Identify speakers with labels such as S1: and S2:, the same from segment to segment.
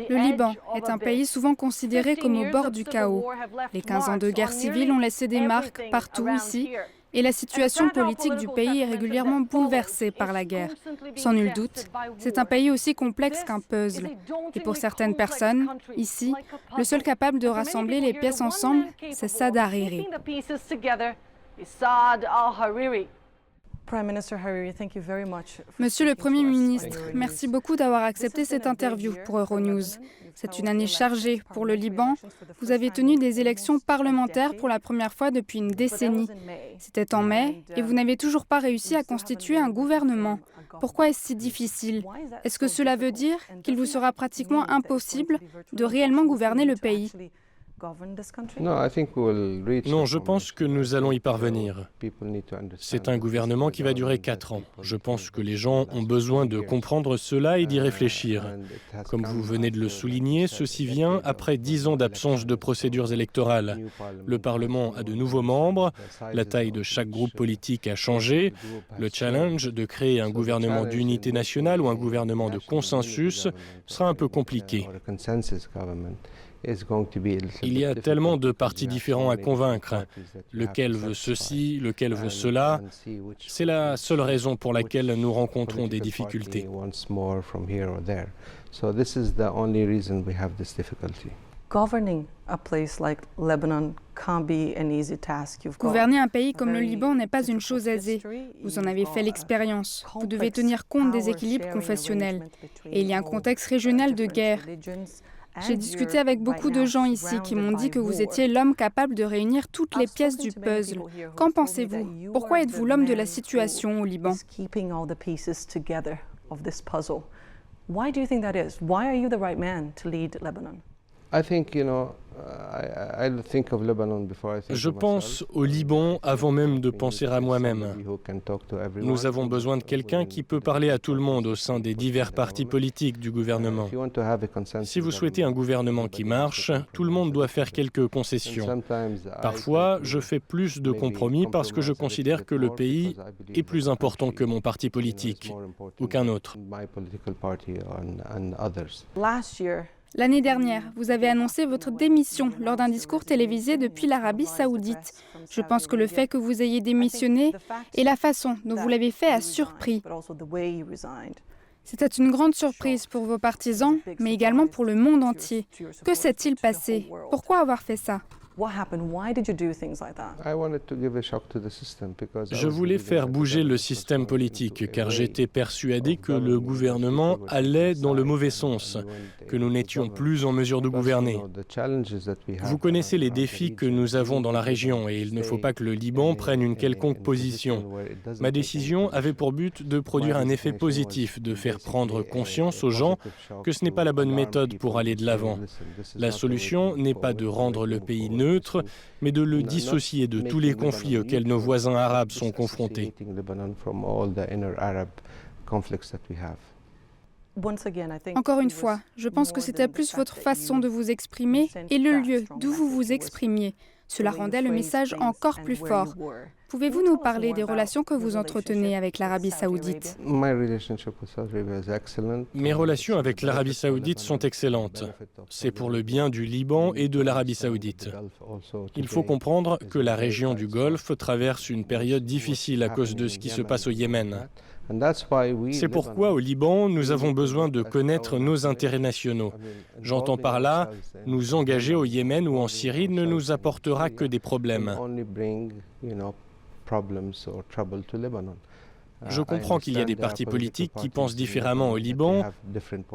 S1: Le Liban est un pays souvent considéré comme au bord du chaos. Les 15 ans de guerre civile ont laissé des marques partout ici, et la situation politique du pays est régulièrement bouleversée par la guerre. Sans nul doute, c'est un pays aussi complexe qu'un puzzle. Et pour certaines personnes, ici, le seul capable de rassembler les pièces ensemble, c'est Saad Hariri. Monsieur le Premier ministre, merci beaucoup d'avoir accepté cette interview pour Euronews. C'est une année chargée pour le Liban. Vous avez tenu des élections parlementaires pour la première fois depuis une décennie. C'était en mai et vous n'avez toujours pas réussi à constituer un gouvernement. Pourquoi est-ce si difficile? Est-ce que cela veut dire qu'il vous sera pratiquement impossible de réellement gouverner le pays?
S2: Non, je pense que nous allons y parvenir. C'est un gouvernement qui va durer 4 ans. Je pense que les gens ont besoin de comprendre cela et d'y réfléchir. Comme vous venez de le souligner, ceci vient après 10 ans d'absence de procédures électorales. Le Parlement a de nouveaux membres, la taille de chaque groupe politique a changé. Le challenge de créer un gouvernement d'unité nationale ou un gouvernement de consensus sera un peu compliqué. Il y a tellement de partis différents à convaincre. Lequel veut ceci, lequel veut cela. C'est la seule raison pour laquelle nous rencontrons des difficultés.
S1: Gouverner un pays comme le Liban n'est pas une chose aisée. Vous en avez fait l'expérience. Vous devez tenir compte des équilibres confessionnels. Et il y a un contexte régional de guerre. J'ai discuté avec beaucoup de gens ici qui m'ont dit que vous étiez l'homme capable de réunir toutes les pièces du puzzle. Qu'en pensez-vous? Pourquoi êtes-vous l'homme de la situation au Liban?
S2: Je pense au Liban avant même de penser à moi-même. Nous avons besoin de quelqu'un qui peut parler à tout le monde au sein des divers partis politiques du gouvernement. Si vous souhaitez un gouvernement qui marche, tout le monde doit faire quelques concessions. Parfois, je fais plus de compromis parce que je considère que le pays est plus important que mon parti politique ou qu'un autre.
S1: L'année dernière, vous avez annoncé votre démission lors d'un discours télévisé depuis l'Arabie saoudite. Je pense que le fait que vous ayez démissionné et la façon dont vous l'avez fait a surpris. C'était une grande surprise pour vos partisans, mais également pour le monde entier. Que s'est-il passé? Pourquoi avoir fait ça?
S2: Je voulais faire bouger le système politique car j'étais persuadé que le gouvernement allait dans le mauvais sens, que nous n'étions plus en mesure de gouverner. Vous connaissez les défis que nous avons dans la région et il ne faut pas que le Liban prenne une quelconque position. Ma décision avait pour but de produire un effet positif, de faire prendre conscience aux gens que ce n'est pas la bonne méthode pour aller de l'avant. La solution n'est pas de rendre le pays neutre, mais de le dissocier de tous les conflits auxquels nos voisins arabes sont confrontés.
S1: Encore une fois, je pense que c'était plus votre façon de vous exprimer et le lieu d'où vous vous exprimiez. Cela rendait le message encore plus fort. Pouvez-vous nous parler des relations que vous entretenez avec l'Arabie saoudite?
S2: Mes relations avec l'Arabie saoudite sont excellentes. C'est pour le bien du Liban et de l'Arabie saoudite. Il faut comprendre que la région du Golfe traverse une période difficile à cause de ce qui se passe au Yémen. C'est pourquoi au Liban, nous avons besoin de connaître nos intérêts nationaux. J'entends par là, nous engager au Yémen ou en Syrie ne nous apportera que des problèmes. Je comprends qu'il y a des partis politiques qui pensent différemment au Liban,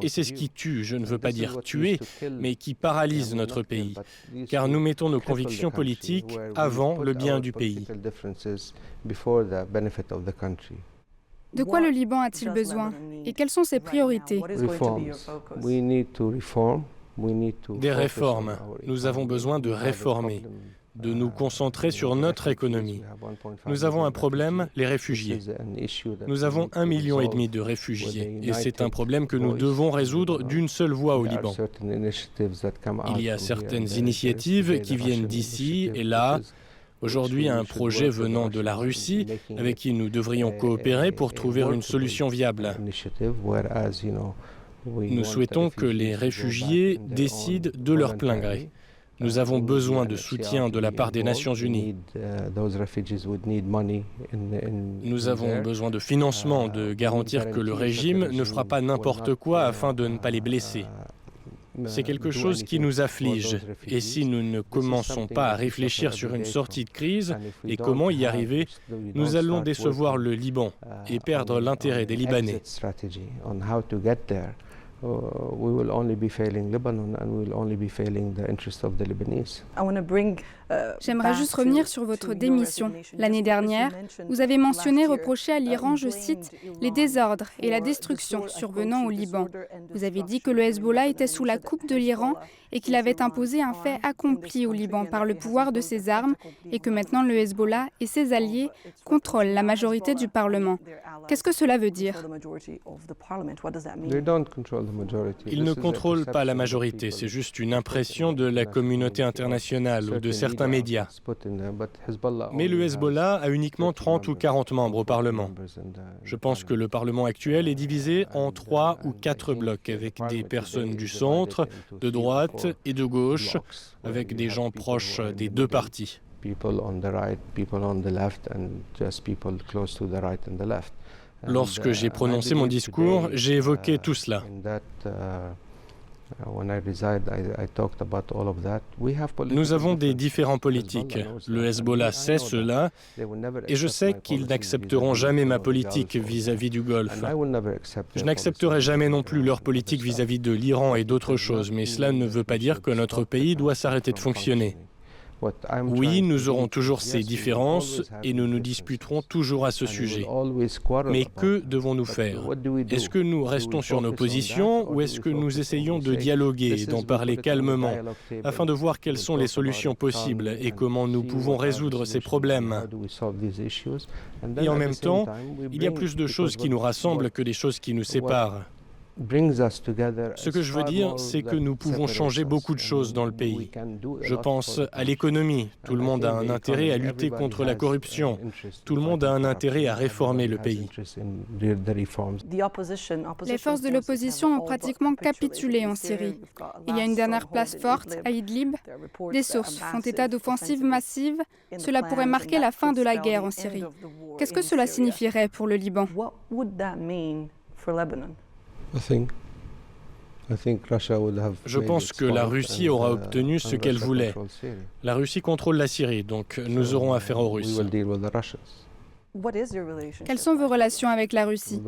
S2: et c'est ce qui tue, je ne veux pas dire tuer, mais qui paralyse notre pays, car nous mettons nos convictions politiques avant le bien du pays.
S1: De quoi le Liban a-t-il besoin? Et quelles sont ses priorités?
S2: Des réformes. Nous avons besoin de réformer, de nous concentrer sur notre économie. Nous avons un problème, les réfugiés. Nous avons 1,5 million de réfugiés et c'est un problème que nous devons résoudre d'une seule voix au Liban. Il y a certaines initiatives qui viennent d'ici et là. Aujourd'hui, un projet venant de la Russie avec qui nous devrions coopérer pour trouver une solution viable. Nous souhaitons que les réfugiés décident de leur plein gré. Nous avons besoin de soutien de la part des Nations Unies. Nous avons besoin de financement, de garantir que le régime ne fera pas n'importe quoi afin de ne pas les blesser. C'est quelque chose qui nous afflige. Et si nous ne commençons pas à réfléchir sur une sortie de crise et comment y arriver, nous allons décevoir le Liban et perdre l'intérêt des Libanais.
S3: We will only be failing Lebanon and we will only be failing the interest of the Lebanese.
S1: J'aimerais juste revenir sur votre démission. L'année dernière, vous avez mentionné reprocher à l'Iran, je cite, « les désordres et la destruction survenant au Liban ». Vous avez dit que le Hezbollah était sous la coupe de l'Iran et qu'il avait imposé un fait accompli au Liban par le pouvoir de ses armes et que maintenant le Hezbollah et ses alliés contrôlent la majorité du Parlement. Qu'est-ce que cela veut dire?
S2: Ils ne contrôlent pas la majorité, c'est juste une impression de la communauté internationale ou de certains médias. Mais le Hezbollah a uniquement 30 ou 40 membres au Parlement. Je pense que le Parlement actuel est divisé en 3 ou 4 blocs, avec des personnes du centre, de droite et de gauche, avec des gens proches des deux partis. Lorsque j'ai prononcé mon discours, j'ai évoqué tout cela. Nous avons des différends politiques. Le Hezbollah sait cela et je sais qu'ils n'accepteront jamais ma politique vis-à-vis du Golfe. Je n'accepterai jamais non plus leur politique vis-à-vis de l'Iran et d'autres choses, mais cela ne veut pas dire que notre pays doit s'arrêter de fonctionner. Oui, nous aurons toujours ces différences et nous nous disputerons toujours à ce sujet. Mais que devons-nous faire? Est-ce que nous restons sur nos positions ou est-ce que nous essayons de dialoguer et d'en parler calmement afin de voir quelles sont les solutions possibles et comment nous pouvons résoudre ces problèmes? Et en même temps, il y a plus de choses qui nous rassemblent que des choses qui nous séparent. Ce que je veux dire, c'est que nous pouvons changer beaucoup de choses dans le pays. Je pense à l'économie. Tout le monde a un intérêt à lutter contre la corruption. Tout le monde a un intérêt à réformer le pays.
S1: Les forces de l'opposition ont pratiquement capitulé en Syrie. Il y a une dernière place forte, à Idlib. Des sources font état d'offensives massives. Cela pourrait marquer la fin de la guerre en Syrie. Qu'est-ce que cela signifierait pour le Liban?
S2: Je pense que la Russie aura obtenu ce qu'elle voulait. La Russie contrôle la Syrie, donc nous aurons affaire aux Russes.
S1: Quelles sont vos relations avec la Russie?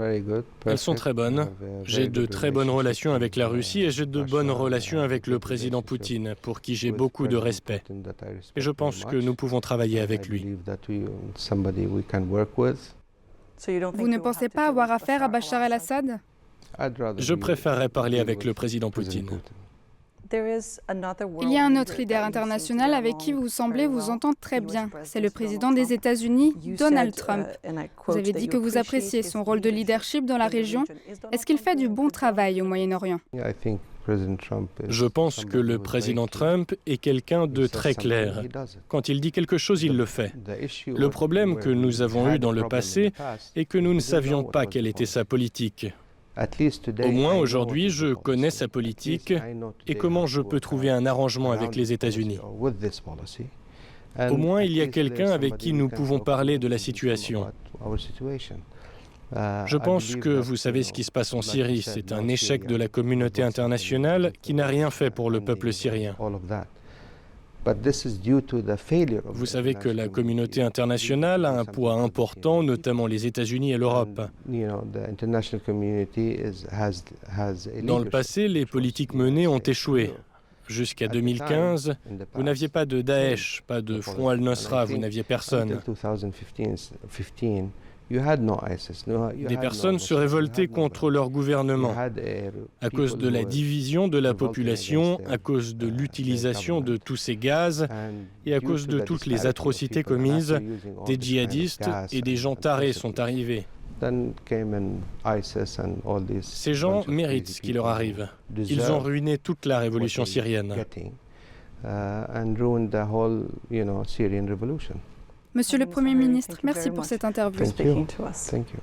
S2: Elles sont très bonnes. J'ai de très bonnes relations avec la Russie et j'ai de bonnes relations avec le président Poutine, pour qui j'ai beaucoup de respect. Et je pense que nous pouvons travailler avec lui.
S1: Vous ne pensez pas avoir affaire à Bachar el-Assad?
S2: Je préférerais parler avec le président Poutine.
S1: Il y a un autre leader international avec qui vous semblez vous entendre très bien. C'est le président des États-Unis, Donald Trump. Vous avez dit que vous appréciez son rôle de leadership dans la région. Est-ce qu'il fait du bon travail au Moyen-Orient?
S2: Je pense que le président Trump est quelqu'un de très clair. Quand il dit quelque chose, il le fait. Le problème que nous avons eu dans le passé est que nous ne savions pas quelle était sa politique. Au moins aujourd'hui, je connais sa politique et comment je peux trouver un arrangement avec les États-Unis. Au moins, il y a quelqu'un avec qui nous pouvons parler de la situation. Je pense que vous savez ce qui se passe en Syrie. C'est un échec de la communauté internationale qui n'a rien fait pour le peuple syrien. Vous savez que la communauté internationale a un poids important, notamment les États-Unis et l'Europe. Dans le passé, les politiques menées ont échoué. Jusqu'à 2015, vous n'aviez pas de Daesh, pas de Front al-Nusra, vous n'aviez personne. Des personnes se révoltaient contre leur gouvernement à cause de la division de la population, à cause de l'utilisation de tous ces gaz et à cause de toutes les atrocités commises. Des djihadistes et des gens tarés sont arrivés. Ces gens méritent ce qui leur arrive. Ils ont ruiné toute la révolution syrienne.
S3: and ruined the whole, Syrian revolution.
S1: Monsieur le Premier ministre, merci pour cette interview.
S3: Thank you. Thank you.